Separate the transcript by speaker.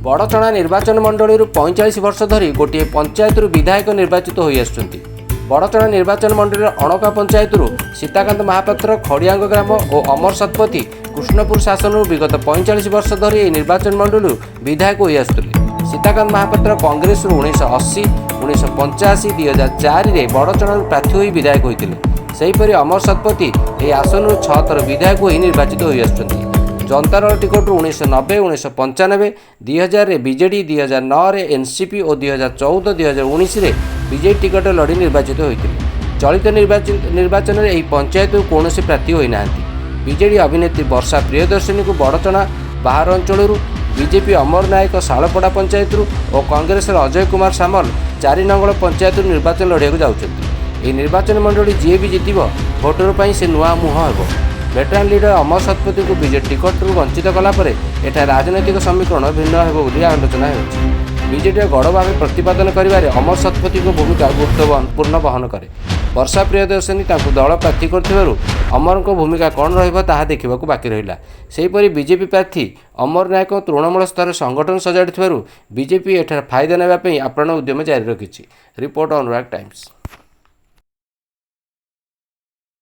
Speaker 1: बड़चणा निर्वाचन मंडली 45 वर्ष धरी गोटे पंचायत विधायक निर्वाचित हो आसुच्चंती। बड़चणा निर्वाचन मंडली अणका पंचायत सीताकांत महापात्र खड़ियांग ग्राम और अमर शतपथी कृष्णपुर शासन विगत 45 वर्ष धरी निर्वाचन मंडली विधायक हो आसुले। सीताकांत महापात्र कांग्रेस 1980, 1985, 2004 रे बड़चणा प्रार्थी हो विधायक होते। सेहीपरि अमर शतपथी यह आसन 6 थर विधायक हो निर्वाचित हो आसुच्चंती। जनता टिकट 1990, 1995, 2000 बीजेडी, 2009 एनसीपी और 2014, 2019 बीजेडी टिकट लड़ी निर्वाचित होते। चलित निर्वाचन में यह पंचायत कौन प्रार्थी होना। बीजेडी अभिनेत्री वर्षा प्रियदर्शिनी को बड़चणा बाहर अंचल, बीजेपी अमर नायक शालपड़ा पंचायत और कांग्रेस अजय कुमार सामल 4 नंगल पंचायत निर्वाचन लड़ाई जाऊँगी। निर्वाचन मंडली जी भी जित भोटर पर से नुआ मुह हो। वेटरान लीडर अमर शतपथी को बीजेडी टिकट वंचित कलापर एठार राजनैतिक समीकरण भिन्न हो आलोचना हो। बीजेडी गढ़ भाव प्रतिपादन कर अमर शतपथी को भूमिका गुरुत्वपूर्ण बहन करे। वर्षा प्रियदर्शिनी दल प्रार्थी कर अमर को भूमिका कौन रहा देखा बाकी रहा। सेहीपरि बीजेपी प्रार्थी अमर नायक तृणमूल स्तर संगठन सजाड़ी बीजेपी एठार फायदा नापी आप्राण उद्यम जारी रखी। रिपोर्ट अनुराग टाइम्स।